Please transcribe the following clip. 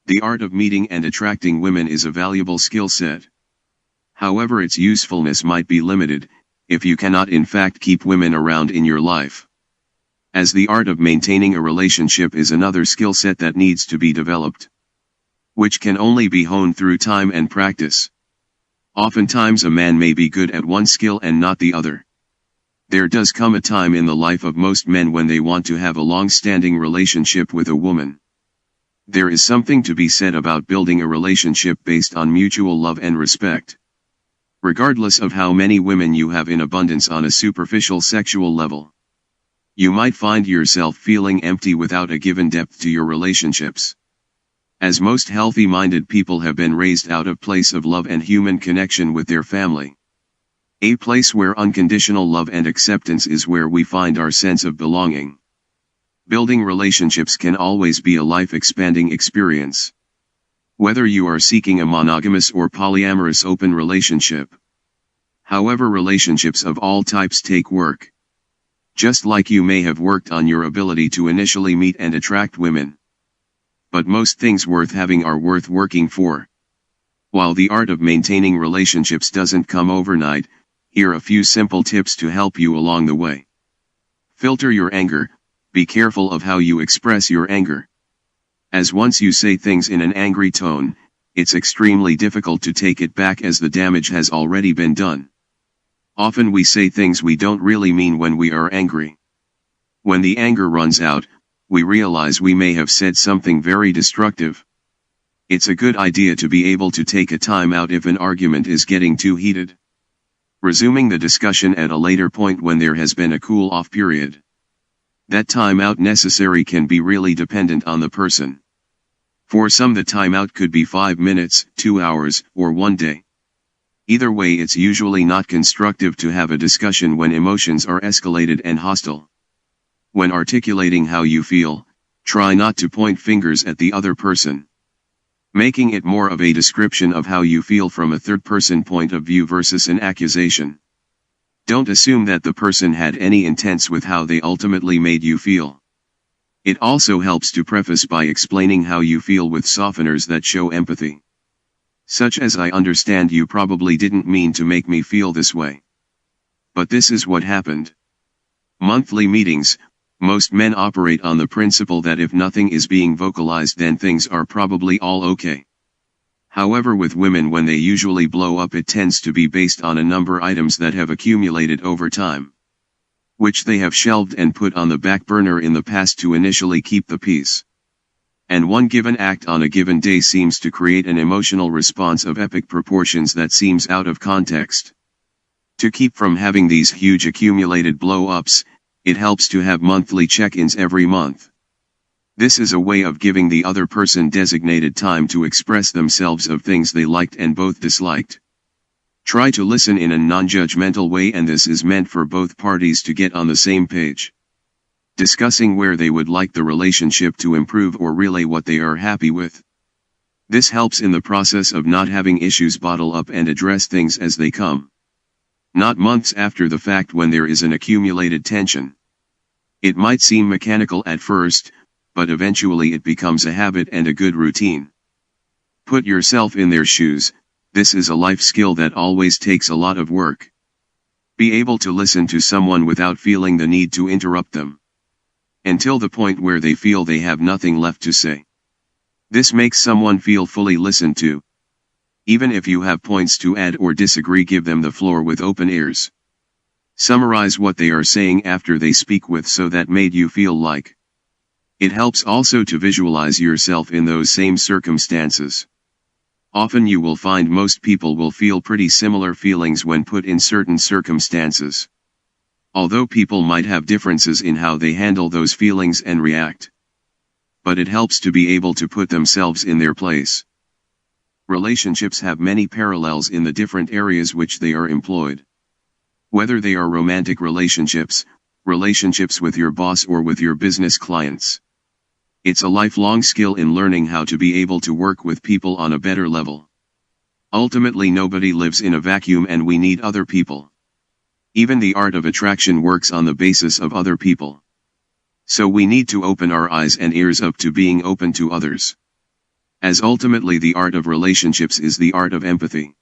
The art of meeting and attracting women is a valuable skill set. However, its usefulness might be limited, if you cannot in fact keep women around in your life. As the art of maintaining a relationship is another skill set that needs to be developed, which can only be honed through time and practice. Oftentimes a man may be good at one skill and not the other. There does come a time in the life of most men when they want to have a long-standing relationship with a woman. There is something to be said about building a relationship based on mutual love and respect. Regardless of how many women you have in abundance on a superficial sexual level, you might find yourself feeling empty without a given depth to your relationships. As most healthy-minded people have been raised out of place of love and human connection with their family. A place where unconditional love and acceptance is where we find our sense of belonging. Building relationships can always be a life-expanding experience. Whether you are seeking a monogamous or polyamorous open relationship. However, relationships of all types take work. Just like you may have worked on your ability to initially meet and attract women. But most things worth having are worth working for. While the art of maintaining relationships doesn't come overnight, here are a few simple tips to help you along the way. Filter your anger. Be careful of how you express your anger. As once you say things in an angry tone, it's extremely difficult to take it back as the damage has already been done. Often we say things we don't really mean when we are angry. When the anger runs out, we realize we may have said something very destructive. It's a good idea to be able to take a time out if an argument is getting too heated. Resuming the discussion at a later point when there has been a cool-off period. That time out necessary can be really dependent on the person. For some the time out could be 5 minutes, 2 hours, or 1 day. Either way, it's usually not constructive to have a discussion when emotions are escalated and hostile. When articulating how you feel, try not to point fingers at the other person. Making it more of a description of how you feel from a third-person point of view versus an accusation. Don't assume that the person had any intents with how they ultimately made you feel. It also helps to preface by explaining how you feel with softeners that show empathy. Such as, I understand you probably didn't mean to make me feel this way. But this is what happened. Monthly meetings. Most men operate on the principle that if nothing is being vocalized then things are probably all okay. However, with women, when they usually blow up, it tends to be based on a number of items that have accumulated over time, which they have shelved and put on the back burner in the past to initially keep the peace. And one given act on a given day seems to create an emotional response of epic proportions that seems out of context. To keep from having these huge accumulated blow-ups, it helps to have monthly check-ins every month. This is a way of giving the other person designated time to express themselves of things they liked and both disliked. Try to listen in a non-judgmental way, and this is meant for both parties to get on the same page. Discussing where they would like the relationship to improve or relay what they are happy with. This helps in the process of not having issues bottle up and address things as they come. Not months after the fact when there is an accumulated tension. It might seem mechanical at first, but eventually it becomes a habit and a good routine. Put yourself in their shoes. This is a life skill that always takes a lot of work. Be able to listen to someone without feeling the need to interrupt them. Until the point where they feel they have nothing left to say. This makes someone feel fully listened to. Even if you have points to add or disagree, give them the floor with open ears. Summarize what they are saying after they speak with so that made you feel like. It helps also to visualize yourself in those same circumstances. Often you will find most people will feel pretty similar feelings when put in certain circumstances. Although people might have differences in how they handle those feelings and react. But it helps to be able to put themselves in their place. Relationships have many parallels in the different areas which they are employed. Whether they are romantic relationships, relationships with your boss, or with your business clients. It's a lifelong skill in learning how to be able to work with people on a better level. Ultimately, nobody lives in a vacuum and we need other people. Even the art of attraction works on the basis of other people. So we need to open our eyes and ears up to being open to others. as ultimately the art of relationships is the art of empathy.